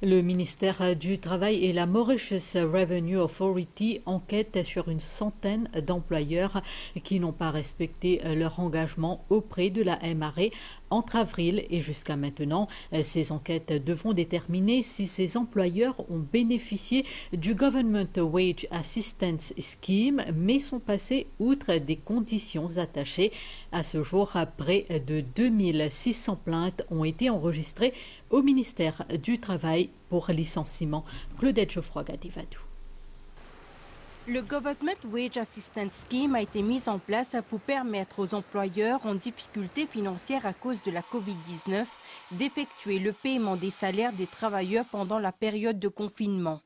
Le ministère du Travail et la Mauritius Revenue Authority enquêtent sur une centaine d'employeurs qui n'ont pas respecté leur engagement auprès de la MRA entre avril et jusqu'à maintenant. Ces enquêtes devront déterminer si ces employeurs ont bénéficié du Government Wage Assistance Scheme mais sont passés outre des conditions attachées. À ce jour, près de 2600 plaintes ont été enregistrées au ministère du Travail pour licenciement. Claudette Geoffroy-Gadivadou. Le Government Wage Assistance Scheme a été mis en place pour permettre aux employeurs en difficulté financière à cause de la Covid-19 d'effectuer le paiement des salaires des travailleurs pendant la période de confinement.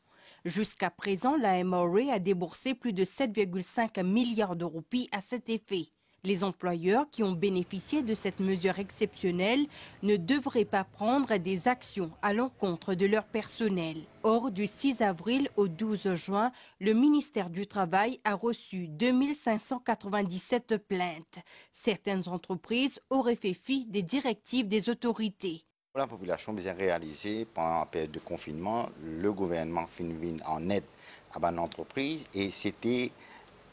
Jusqu'à présent, la MRA a déboursé plus de 7,5 milliards de roupies à cet effet. Les employeurs qui ont bénéficié de cette mesure exceptionnelle ne devraient pas prendre des actions à l'encontre de leur personnel. Or, du 6 avril au 12 juin, le ministère du Travail a reçu 2597 plaintes. Certaines entreprises auraient fait fi des directives des autorités. La population a bien réalisé pendant la période de confinement, le gouvernement finit en aide à l'entreprise et c'était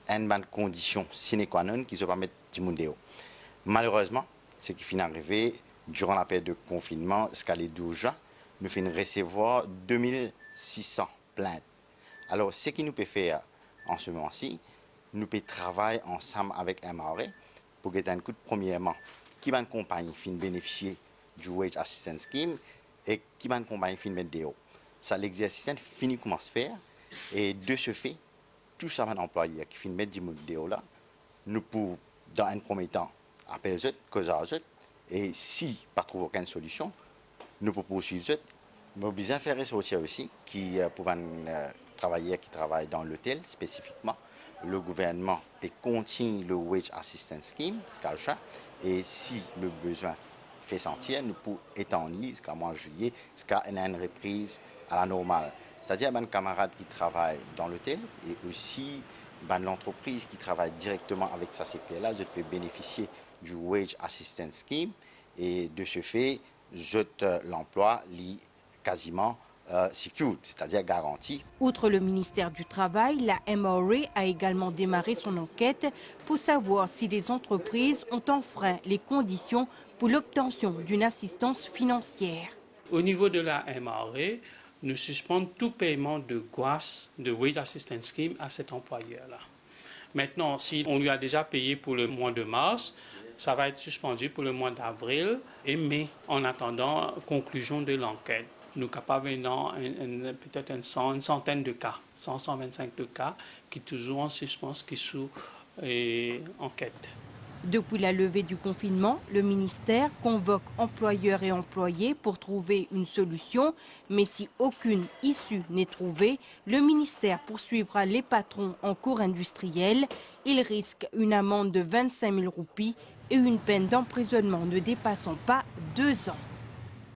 une bonne condition sine qua non qui se permettent de Mundéo. Malheureusement, ce qui finit arrivé durant la période de confinement, jusqu'à les 12 juin, nous finissons recevoir 2600 plaintes. Alors, ce qui nous peut faire en ce moment-ci, nous peut travailler ensemble avec MRA pour que d'un coup, premièrement, qui va une compagnie finit bénéficier du Wage Assistance Scheme et qui va une compagnie finit Mundéo. Ça, l'exercice finit comment se faire et de ce fait, tout ça, un employé qui finit mettre 10 000 là, nous pouvons, dans un premier temps, appeler eux, causer eux, et si pas trouver aucune solution, nous pouvons poursuivre eux. Nous avons besoin de faire ressortir aussi, qui pour un travailleur qui travaille dans l'hôtel spécifiquement, le gouvernement peut continuer le Wage Assistance Scheme, et si le besoin fait sentir, nous pouvons étendre jusqu'à mois de juillet, jusqu'à une reprise à la normale. C'est-à-dire des camarades qui travaillent dans l'hôtel et aussi l'entreprise qui travaille directement avec ce secteur-là, je peux bénéficier du Wage Assistance Scheme et de ce fait, l'emploi quasiment secured, c'est-à-dire garanti. Outre le ministère du Travail, la MRA a également démarré son enquête pour savoir si les entreprises ont enfreint les conditions pour l'obtention d'une assistance financière. Au niveau de la MRA, nous suspendons tout paiement de GWAS, de Wage Assistance Scheme, à cet employeur-là. Maintenant, si on lui a déjà payé pour le mois de mars, ça va être suspendu pour le mois d'avril et mai, en attendant conclusion de l'enquête. Nous capables maintenant peut-être une centaine de cas, 125 de cas, qui toujours en suspens, qui sous enquête. Depuis la levée du confinement, le ministère convoque employeurs et employés pour trouver une solution. Mais si aucune issue n'est trouvée, le ministère poursuivra les patrons en cours industriel. Ils risquent une amende de 25 000 roupies et une peine d'emprisonnement ne dépassant pas 2 ans.